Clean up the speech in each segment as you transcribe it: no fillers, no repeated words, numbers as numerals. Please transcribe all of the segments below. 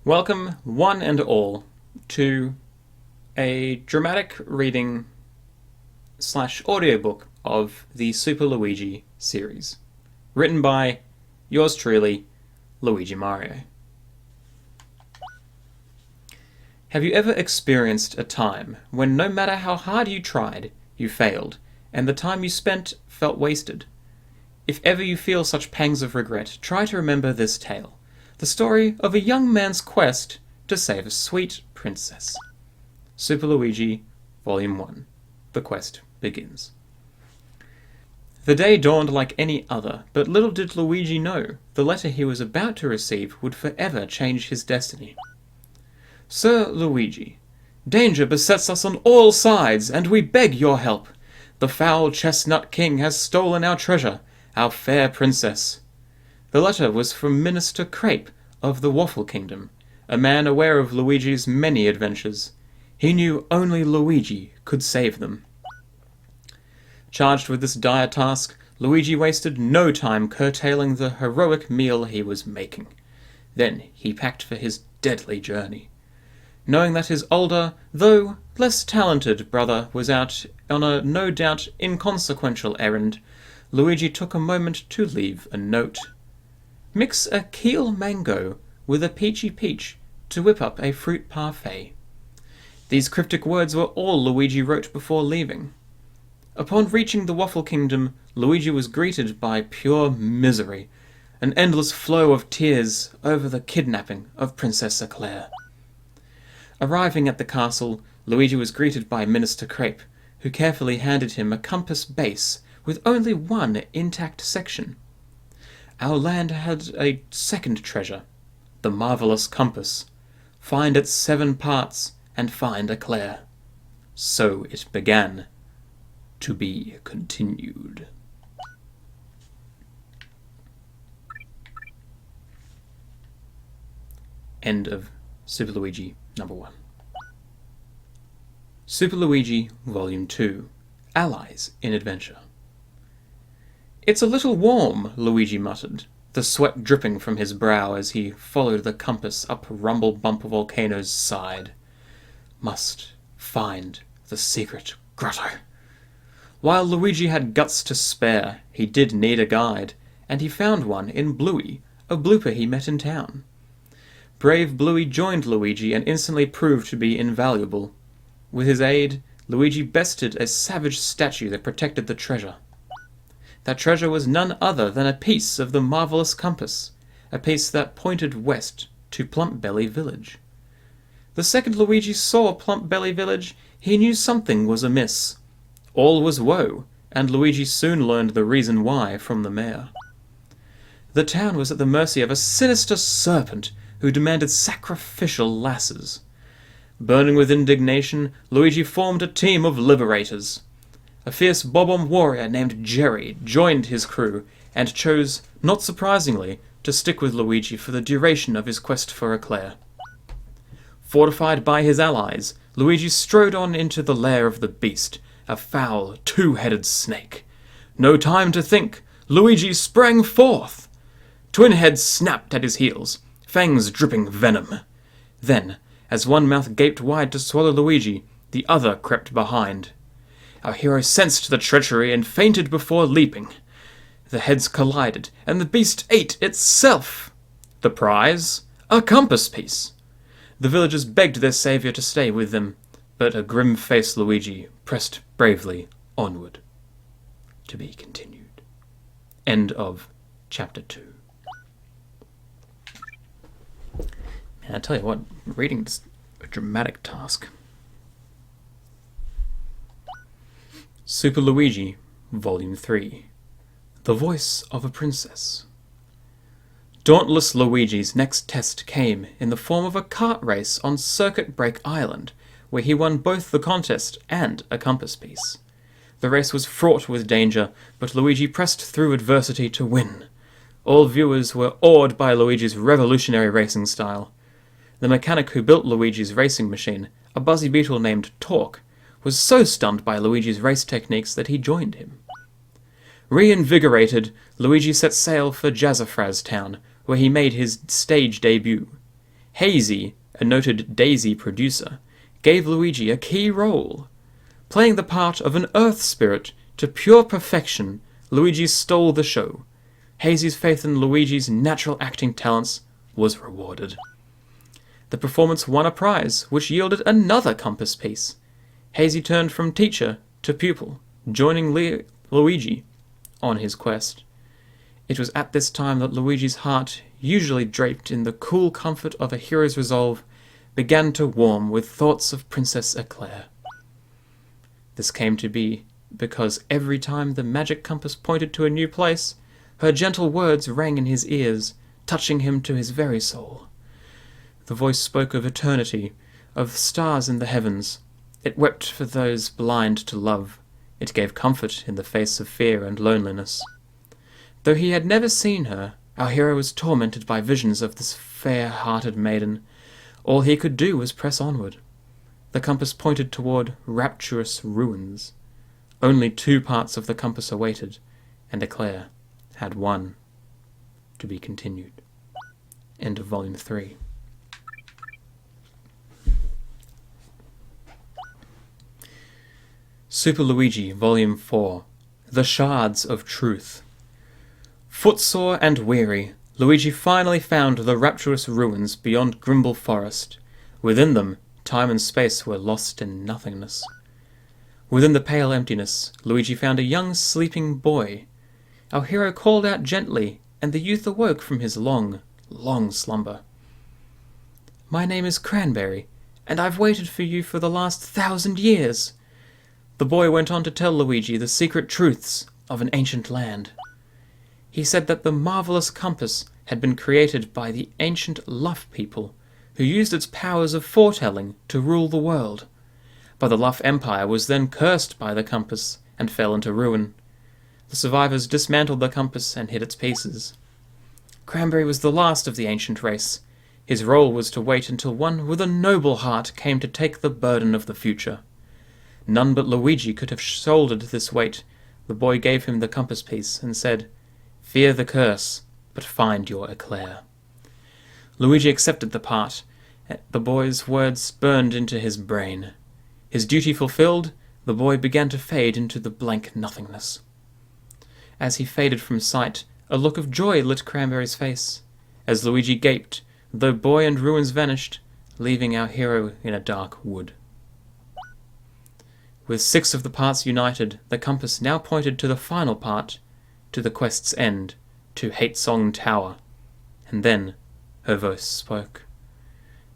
Welcome, one and all, to a dramatic reading / audiobook of the Super Luigi series, written by yours truly, Luigi Mario. Have you ever experienced a time when no matter how hard you tried, you failed, and the time you spent felt wasted? If ever you feel such pangs of regret, try to remember this tale. The story of a young man's quest to save a sweet princess. Super Luigi, Volume 1. The quest begins. The day dawned like any other, but little did Luigi know the letter he was about to receive would forever change his destiny. Sir Luigi, danger besets us on all sides, and we beg your help. The foul chestnut king has stolen our treasure, our fair princess. The letter was from Minister Crepe of the Waffle Kingdom, a man aware of Luigi's many adventures. He knew only Luigi could save them. Charged with this dire task, Luigi wasted no time curtailing the heroic meal he was making. Then he packed for his deadly journey. Knowing that his older, though less talented brother was out on a no doubt inconsequential errand, Luigi took a moment to leave a note. Mix a keel mango with a peachy peach to whip up a fruit parfait. These cryptic words were all Luigi wrote before leaving. Upon reaching the Waffle Kingdom, Luigi was greeted by pure misery, an endless flow of tears over the kidnapping of Princess Eclair. Arriving at the castle, Luigi was greeted by Minister Crepe, who carefully handed him a compass base with only one intact section. Our land had a second treasure, the marvelous compass. Find its 7 parts and find Eclair. So it began. To be continued. End of Super Luigi number 1. Super Luigi Volume 2. Allies in Adventure. It's a little warm, Luigi muttered, the sweat dripping from his brow as he followed the compass up Rumble Bump Volcano's side. Must find the secret grotto. While Luigi had guts to spare, he did need a guide, and he found one in Bluey, a blooper he met in town. Brave Bluey joined Luigi and instantly proved to be invaluable. With his aid, Luigi bested a savage statue that protected the treasure. That treasure was none other than a piece of the marvelous compass, a piece that pointed west to Plump Belly Village. The second Luigi saw Plump Belly Village, he knew something was amiss. All was woe, and Luigi soon learned the reason why from the mayor. The town was at the mercy of a sinister serpent who demanded sacrificial lasses. Burning with indignation, Luigi formed a team of liberators. A fierce bob-omb warrior named Jerry joined his crew and chose, not surprisingly, to stick with Luigi for the duration of his quest for Eclair. Fortified by his allies, Luigi strode on into the lair of the beast, a foul, 2-headed snake. No time to think, Luigi sprang forth. Twin heads snapped at his heels, fangs dripping venom. Then, as one mouth gaped wide to swallow Luigi, the other crept behind. Our hero sensed the treachery and fainted before leaping. The heads collided, and the beast ate itself. The prize? A compass piece. The villagers begged their saviour to stay with them, but a grim-faced Luigi pressed bravely onward. To be continued. End of Chapter 2. Man, I tell you what, reading's a dramatic task. Super Luigi, Volume 3. The Voice of a Princess. Dauntless Luigi's next test came in the form of a kart race on Circuit Break Island, where he won both the contest and a compass piece. The race was fraught with danger, but Luigi pressed through adversity to win. All viewers were awed by Luigi's revolutionary racing style. The mechanic who built Luigi's racing machine, a buzzy beetle named Torque, was so stunned by Luigi's race techniques that he joined him. Reinvigorated, Luigi set sail for Jazzafraz Town, where he made his stage debut. Hazy, a noted Daisy producer, gave Luigi a key role. Playing the part of an earth spirit to pure perfection, Luigi stole the show. Hazy's faith in Luigi's natural acting talents was rewarded. The performance won a prize, which yielded another compass piece. Hazy turned from teacher to pupil, joining Luigi on his quest. It was at this time that Luigi's heart, usually draped in the cool comfort of a hero's resolve, began to warm with thoughts of Princess Eclair. This came to be because every time the magic compass pointed to a new place, her gentle words rang in his ears, touching him to his very soul. The voice spoke of eternity, of stars in the heavens. It wept for those blind to love. It gave comfort in the face of fear and loneliness. Though he had never seen her, our hero was tormented by visions of this fair-hearted maiden. All he could do was press onward. The compass pointed toward rapturous ruins. Only 2 parts of the compass awaited, and Eclair had 1. To be continued. End of Volume 3. Super Luigi, Volume 4. The Shards of Truth. Footsore and weary, Luigi finally found the rapturous ruins beyond Grimble Forest. Within them, time and space were lost in nothingness. Within the pale emptiness, Luigi found a young sleeping boy. Our hero called out gently, and the youth awoke from his long, long slumber. "My name is Cranberry, and I've waited for you for the last 1,000 years." The boy went on to tell Luigi the secret truths of an ancient land. He said that the marvelous compass had been created by the ancient Luff people, who used its powers of foretelling to rule the world. But the Luff Empire was then cursed by the compass and fell into ruin. The survivors dismantled the compass and hid its pieces. Cranberry was the last of the ancient race. His role was to wait until one with a noble heart came to take the burden of the future. None but Luigi could have shouldered this weight. The boy gave him the compass piece and said, "Fear the curse, but find your Eclair." Luigi accepted the part. The boy's words burned into his brain. His duty fulfilled, the boy began to fade into the blank nothingness. As he faded from sight, a look of joy lit Cranberry's face. As Luigi gaped, the boy and ruins vanished, leaving our hero in a dark wood. With 6 of the parts united, the compass now pointed to the final part, to the quest's end, to Hate Song Tower. And then her voice spoke.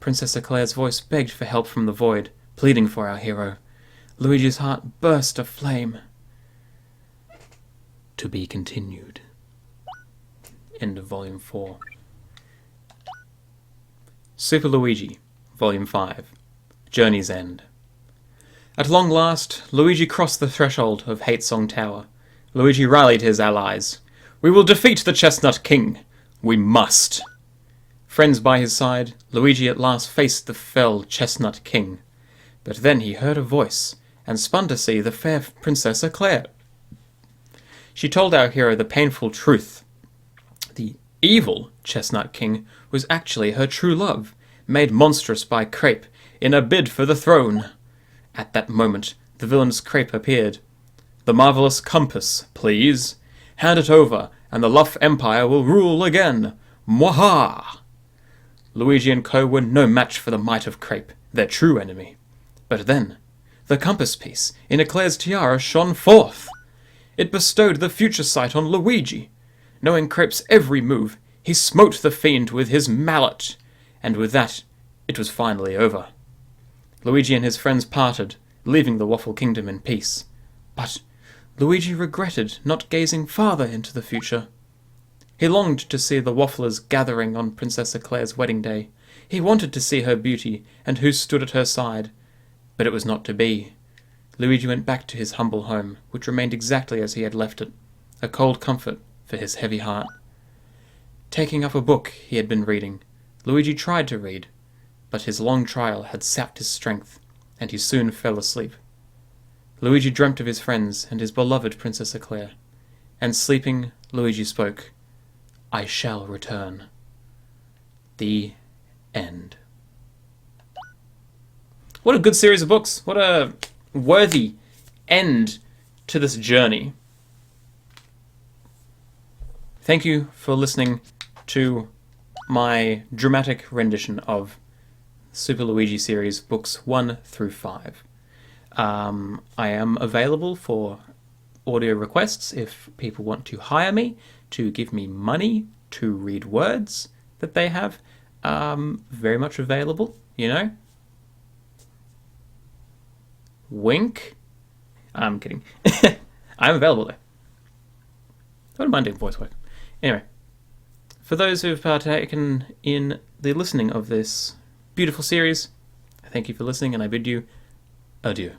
Princess Eclair's voice begged for help from the void, pleading for our hero. Luigi's heart burst aflame. To be continued. End of Volume 4. Super Luigi, Volume 5. Journey's End. At long last, Luigi crossed the threshold of Hate Song Tower. Luigi rallied his allies. "We will defeat the Chestnut King. We must." Friends by his side, Luigi at last faced the fell Chestnut King. But then he heard a voice, and spun to see the fair Princess Eclair. She told our hero the painful truth. The evil Chestnut King was actually her true love, made monstrous by Crepe in a bid for the throne. At that moment, the villain's Crepe appeared. "The marvelous compass, please. Hand it over, and the Luff Empire will rule again. Mwaha!" Luigi and co were no match for the might of Crepe, their true enemy. But then, the compass piece in Eclair's tiara shone forth. It bestowed the future sight on Luigi. Knowing Crepe's every move, he smote the fiend with his mallet, and with that, it was finally over. Luigi and his friends parted, leaving the Waffle Kingdom in peace. But Luigi regretted not gazing farther into the future. He longed to see the Wafflers gathering on Princess Eclair's wedding day. He wanted to see her beauty, and who stood at her side. But it was not to be. Luigi went back to his humble home, which remained exactly as he had left it, a cold comfort for his heavy heart. Taking up a book he had been reading, Luigi tried to read, but his long trial had sapped his strength, and he soon fell asleep. Luigi dreamt of his friends and his beloved Princess Eclair, and sleeping, Luigi spoke, "I shall return." The end. What a good series of books. What a worthy end to this journey. Thank you for listening to my dramatic rendition of Super Luigi series books 1 through 5. I am available for audio requests if people want to hire me to give me money to read words that they have. Very much available, you know. Wink. I'm kidding. I'm available though. I don't mind doing voice work. Anyway, for those who have partaken in the listening of this beautiful series, thank you for listening, and I bid you adieu.